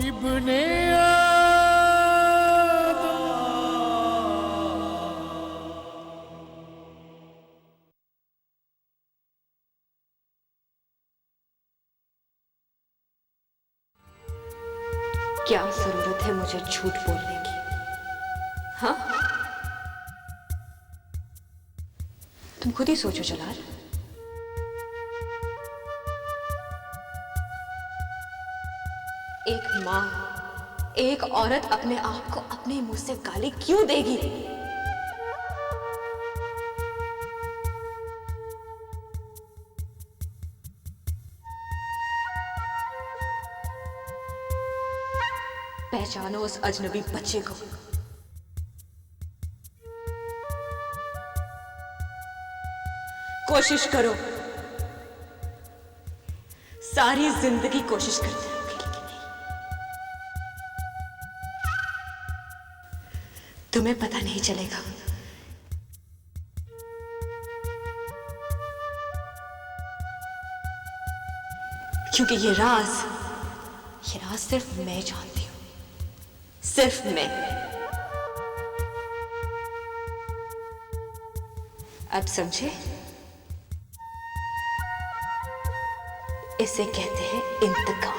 इब्ने क्या जरूरत है मुझे झूठ बोलने की? हाँ, तुम खुद ही सोचो जलाल। एक मां, एक औरत अपने आप को अपने मुंह से गाली क्यों देगी? पहचानो उस अजनबी बच्चे को। कोशिश करो, सारी जिंदगी कोशिश करते रहोगे, तुम्हें पता नहीं चलेगा। क्योंकि ये राज सिर्फ मैं जानती हूं, सिर्फ मैं। अब समझे? इसे कहते हैं इंतकाम।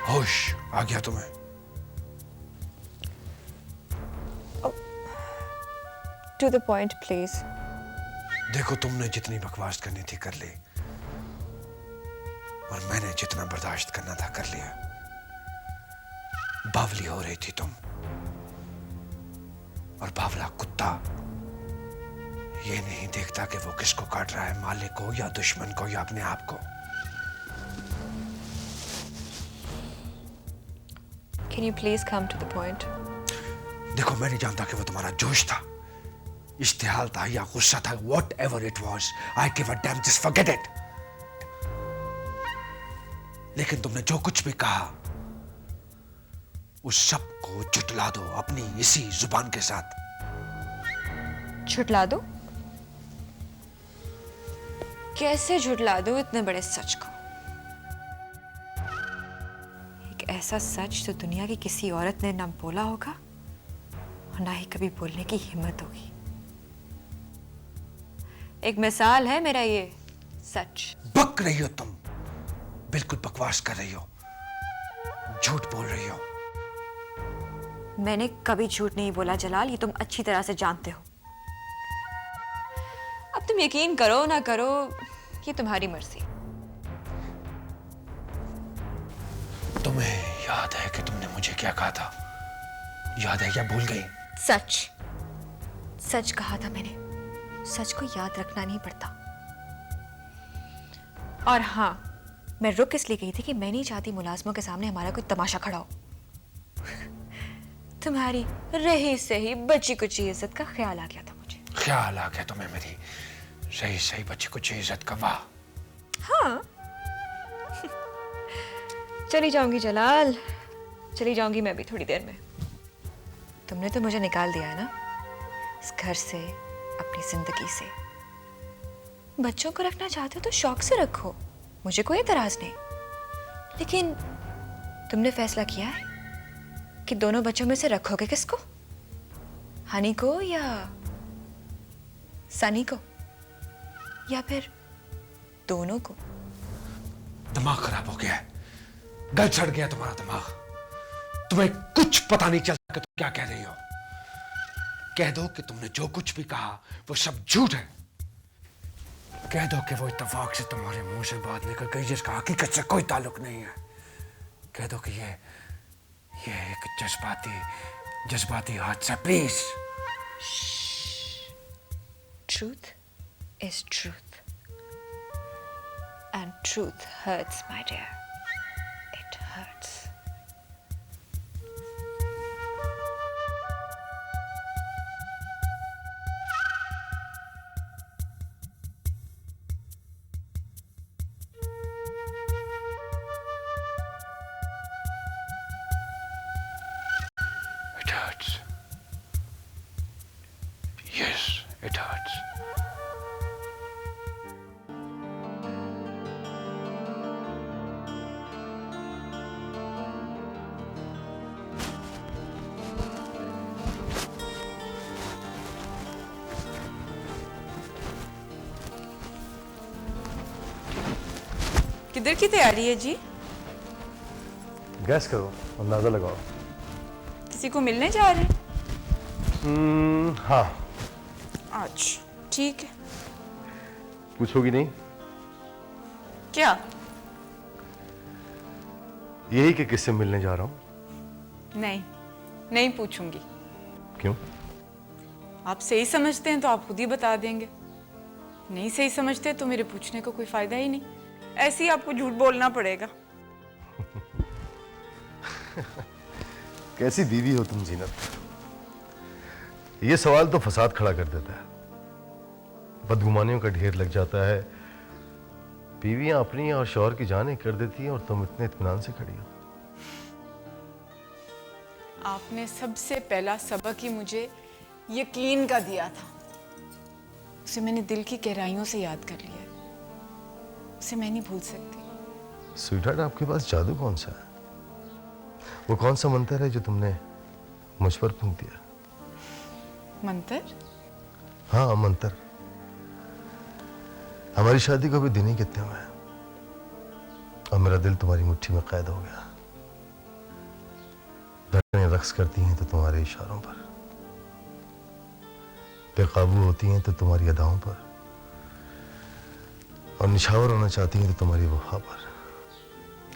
होश आ गया तुम्हें? To the point, please. देखो, तुमने जितनी बकवास करनी थी कर ली, और मैंने जितना बर्दाश्त करना था कर लिया। बावली हो रही थी तुम, और बावला कुत्ता ये नहीं देखता कि वो किसको काट रहा है, मालिक को या दुश्मन को या अपने आप को। Can you please come to the point? देखो, मैं नहीं जानता कि वो तुम्हारा जोश था, इश्तिहाल था या गुस्सा था। Whatever it was, I give a damn, just forget it. लेकिन तुमने जो कुछ भी कहा उस सब को झुठला दो अपनी इसी जुबान के साथ। झुठला दो? कैसे झुठला दो इतने बड़े सच को? एक ऐसा सच जो दुनिया की किसी औरत ने ना बोला होगा और ना ही कभी बोलने की हिम्मत होगी। एक मिसाल है मेरा ये सच। बक रही हो तुम, बिल्कुल बकवास कर रही हो, झूठ बोल रही हो। मैंने कभी झूठ नहीं बोला जलाल, ये तुम अच्छी तरह से जानते हो। अब तुम तुम यकीन करो ना करो, ये तुम्हारी मर्जी। तुम्हें याद है कि तुमने मुझे क्या कहा था? याद है क्या भूल गई? सच सच कहा था मैंने। सच को याद रखना नहीं पड़ता। और हाँ, मैं रुक इसलिए गई थी कि मैं नहीं चाहती मुलाजमों के सामने हमारा कोई तमाशा खड़ा हो। तुम्हारी रही सही बची कुची इज्जत का ख्याल आ गया था मुझे। ख्याल आ गया तुम्हें मेरी सही सही बच्ची कुछ इज्जत का? वाह। हाँ। चली जाऊंगी जलाल, चली जाऊंगी मैं भी थोड़ी देर में। तुमने तो मुझे निकाल दिया है ना इस घर से, अपनी जिंदगी से। बच्चों को रखना चाहते हो तो शौक से रखो, मुझे कोई एतराज नहीं। लेकिन तुमने फैसला किया है कि दोनों बच्चों में से रखोगे किसको? हनी को या सनी को, या फिर दोनों को? दिमाग खराब हो गया है, गल सड़ गया तुम्हारा दिमाग। तुम्हें कुछ पता नहीं चलता कि तुम क्या कह रही हो। कह दो कि तुमने जो कुछ भी कहा वो सब झूठ है। कह दो कि वो इत्तेफाक से तुम्हारे मुंह से बात निकल गई जिसका हकीकत से कोई ताल्लुक नहीं है। कह दो कि ये एक जज्बाती हादसा। Please. Truth is truth, and truth hurts, my dear. It hurts. It hurts. Yes, it hurts. किधर की तैयारी है जी? गैस करो, अंदाजा लगाओ। किसी को मिलने जा रहे हैं? हाँ। आज ठीक है। पूछोगी नहीं? क्या? यही कि किससे मिलने जा रहा हूँ। नहीं, नहीं पूछूंगी। क्यों? आप सही समझते हैं तो आप खुद ही बता देंगे, नहीं सही समझते तो मेरे पूछने को कोई फायदा ही नहीं। ऐसे ही आपको झूठ बोलना पड़ेगा। कैसी बीवी हो तुम जीनत। ये सवाल तो फसाद खड़ा कर देता है, बदगुमानियों का ढेर लग जाता है। बीवियां अपनी और शौहर की जानें कर देती हैं और तुम इतने इत्मीनान से खड़ी हो। आपने सबसे पहला सबक ही मुझे यकीन का दिया था, उसे मैंने दिल की गहराइयों से याद कर लिया, उसे मैं नहीं भूल सकती। स्वीटहार्ट, आपके पास जादू कौन सा है? वो कौन सा मंत्र है जो तुमने मुझ पर फूंक दिया? मंत्र? हाँ, मंत्र। हमारी शादी को भी दिन ही कितने हुए हैं और मेरा दिल तुम्हारी मुट्ठी में कैद हो गया। धड़कनें रक्स करती हैं तो तुम्हारे इशारों पर, बेकाबू होती हैं तो तुम्हारी अदाओं पर, और निछावर होना चाहती हैं तो तुम्हारी वफा पर।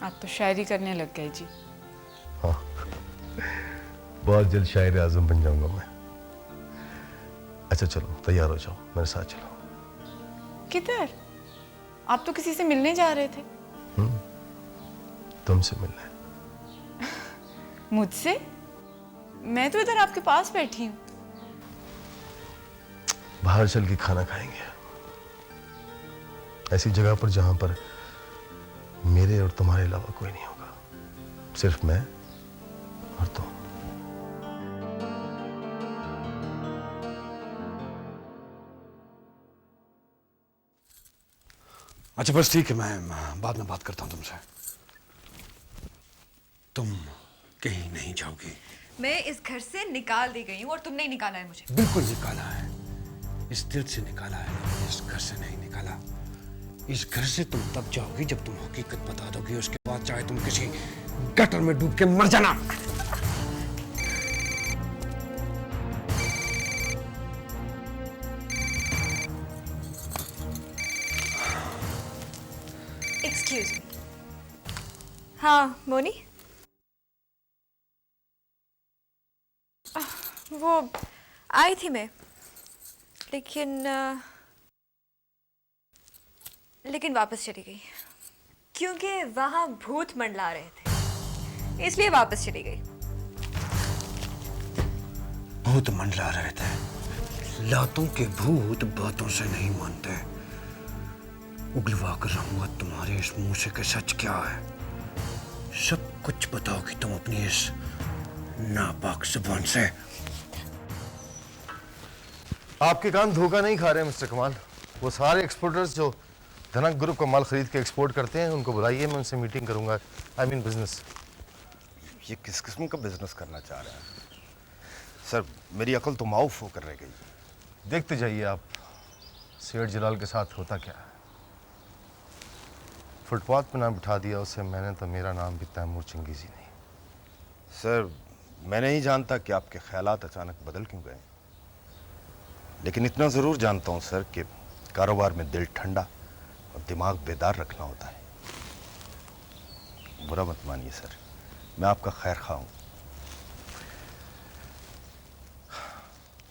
आप तो शायरी करने लग गए जी। हाँ, बहुत जल्द शायर आजम बन जाऊंगा मैं। अच्छा चलो, तैयार हो जाओ, मेरे साथ चलो। किधर? आप तो किसी से मिलने जा रहे थे। तुमसे मिलने। मुझसे? मैं तो इधर आपके पास बैठी हूँ। बाहर चल के खाना खाएंगे, ऐसी जगह पर जहां पर मेरे और तुम्हारे अलावा कोई नहीं होगा, सिर्फ मैं और तुम। अच्छा बस ठीक है, मैं बाद में बात करता हूं तुमसे। तुम कहीं नहीं जाओगी। मैं इस घर से निकाल दी गई हूँ और तुमने ही निकाला है मुझे। बिल्कुल निकाला है, इस दिल से निकाला है, लेकिन इस घर से नहीं निकाला। इस घर से तुम तब जाओगी जब तुम हकीकत बता दोगी, उसके बाद चाहे तुम किसी गटर में डूब के मर जाना। Excuse me. हाँ मोनी, वो आई थी मैं, लेकिन वापस चली गई क्योंकि वहां भूत मंडला रहे थे, इसलिए वापस चली गई। भूत मंडला रहे थे? लातों के भूत बातों से नहीं मानते। उगलवा कर रहूंगा तुम्हारे इस मुंह से कि सच क्या है। सब कुछ बताओ कि तुम अपनी इस नापाक जुबान से। आपके कान धोखा नहीं खा रहे मिस्टर कमाल। वो सारे एक्सपोर्टर्स जो धनक ग्रुप का माल खरीद के एक्सपोर्ट करते हैं उनको बुलाइए, मैं उनसे मीटिंग करूंगा। I mean business. ये किस किस्म का बिजनेस करना चाह रहे हैं सर? मेरी अकल तो माउफ होकर रह गई। देखते जाइए आप सेठ जलाल के साथ होता क्या है। फुटपाथ पे नाम बिठा दिया उसे मैंने, तो मेरा नाम भी तैमूर चंगेजी नहीं। सर मैं नहीं जानता कि आपके ख्यालात अचानक बदल क्यों गए, लेकिन इतना ज़रूर जानता हूँ सर कि कारोबार में दिल ठंडा और दिमाग बेदार रखना होता है। बुरा मत मानिए सर, मैं आपका खैर खा हूँ।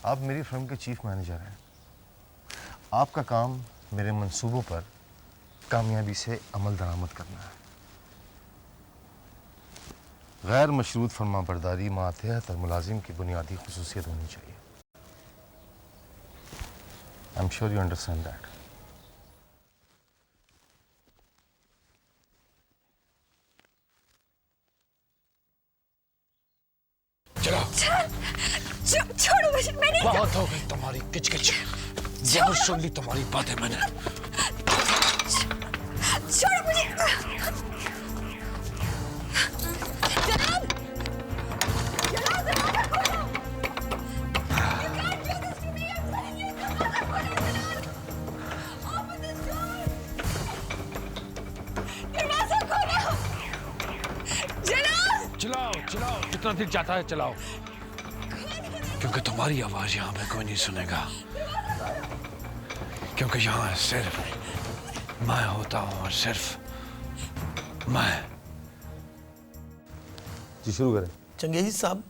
आप मेरी फर्म के चीफ मैनेजर हैं। आपका काम मेरे मंसूबों पर कामयाबी से अमल दरामद करना है। गैर मशरूत फर्माबरदारी मातहत और मुलाजिम की बुनियादी खुसूसियत होनी चाहिए। I am sure you understand that. छोड़ो मुझे, मैंने बहुत हो गई तुम्हारी किचकिच। बहुत सुन ली तुम्हारी बातें मैंने। छोड़ो मुझे। चलाओ चलाओ, जितना दिल चाहता है चलाओ, क्योंकि तुम्हारी आवाज यहां पे कोई नहीं सुनेगा, क्योंकि यहां सिर्फ मैं होता हूं और सिर्फ मैं। जी शुरू करें। चंगेजी साहब,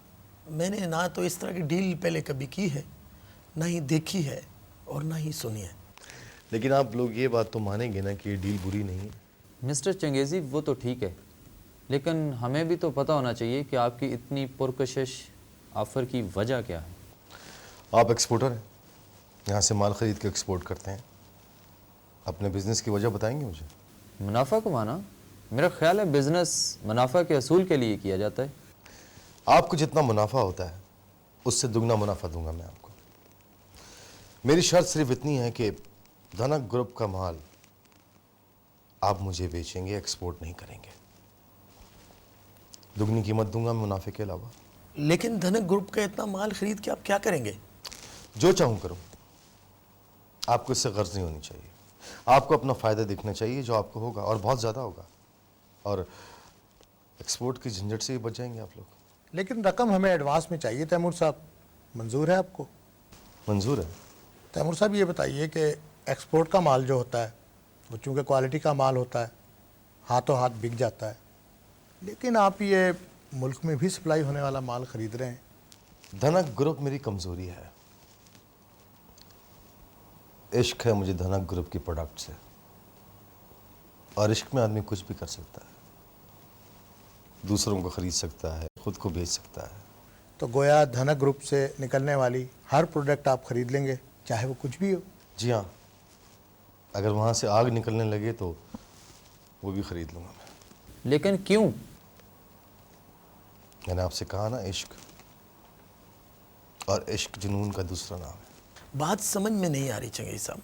मैंने ना तो इस तरह की डील पहले कभी की है, ना ही देखी है और ना ही सुनी है। लेकिन आप लोग ये बात तो मानेंगे ना कि ये डील बुरी नहीं है। मिस्टर चंगेजी वो तो ठीक है, लेकिन हमें भी तो पता होना चाहिए कि आपकी इतनी पुरकशिश ऑफ़र की वजह क्या है। आप एक्सपोर्टर हैं, यहाँ से माल खरीद के एक्सपोर्ट करते हैं। अपने बिजनेस की वजह बताएंगे मुझे? मुनाफा कमाना? मेरा ख्याल है बिज़नेस मुनाफा के असूल के लिए किया जाता है। आपको जितना मुनाफा होता है उससे दुगना मुनाफा दूंगा मैं आपको। मेरी शर्त सिर्फ इतनी है कि धनक ग्रुप का माल आप मुझे बेचेंगे, एक्सपोर्ट नहीं करेंगे। दुगनी कीमत दूंगा मुनाफे के अलावा। लेकिन धनक ग्रुप का इतना माल खरीद के आप क्या करेंगे? जो चाहूँ करूँ, आपको इससे गर्ज नहीं होनी चाहिए। आपको अपना फ़ायदा देखना चाहिए, जो आपको होगा और बहुत ज़्यादा होगा, और एक्सपोर्ट की झंझट से ही बच जाएंगे आप लोग। लेकिन रकम हमें एडवांस में चाहिए तैमूर साहब, मंजूर है आपको? मंजूर है। तैमूर साहब ये बताइए कि एक्सपोर्ट का माल जो होता है वो चूँकि क्वालिटी का माल होता है, हाथों हाथ बिक जाता है, लेकिन आप ये मुल्क में भी सप्लाई होने वाला माल खरीद रहे हैं। धनक ग्रुप मेरी कमज़ोरी है। इश्क है मुझे धनक ग्रुप की प्रोडक्ट से, और इश्क में आदमी कुछ भी कर सकता है। दूसरों को खरीद सकता है, खुद को बेच सकता है। तो गोया धनक ग्रुप से निकलने वाली हर प्रोडक्ट आप खरीद लेंगे, चाहे वो कुछ भी हो? जी हाँ, अगर वहाँ से आग निकलने लगे तो वो भी खरीद लूँगा मैं। लेकिन क्यों? मैंने आपसे कहा ना, इश्क, और इश्क जुनून का दूसरा नाम है। बात समझ में नहीं आ रही चंगेजी साहब।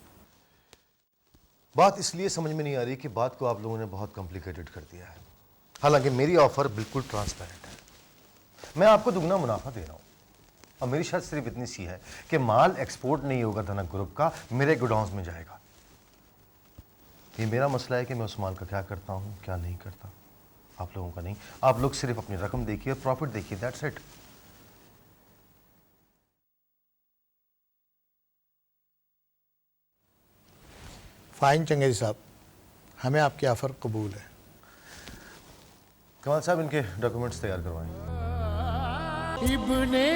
बात इसलिए समझ में नहीं आ रही कि बात को आप लोगों ने बहुत कॉम्प्लिकेटेड कर दिया है। हालांकि मेरी ऑफर बिल्कुल ट्रांसपेरेंट है। मैं आपको दुगना मुनाफा दे रहा हूँ, और मेरी शर्त सिर्फ इतनी सी है कि माल एक्सपोर्ट नहीं होगा धनक ग्रुप का, मेरे गोडाउंस में जाएगा। ये मेरा मसला है कि मैं उस माल का क्या करता हूँ क्या नहीं करता, आप लोगों का नहीं। आप लोग सिर्फ अपनी रकम देखिए और प्रॉफिट देखिए, दैट्स इट। फ़ाइन चंगेजी साहब, हमें आपकी ऑफ़र कबूल है। कमाल साहब, इनके डॉक्यूमेंट्स तैयार करवाएं। इब्ने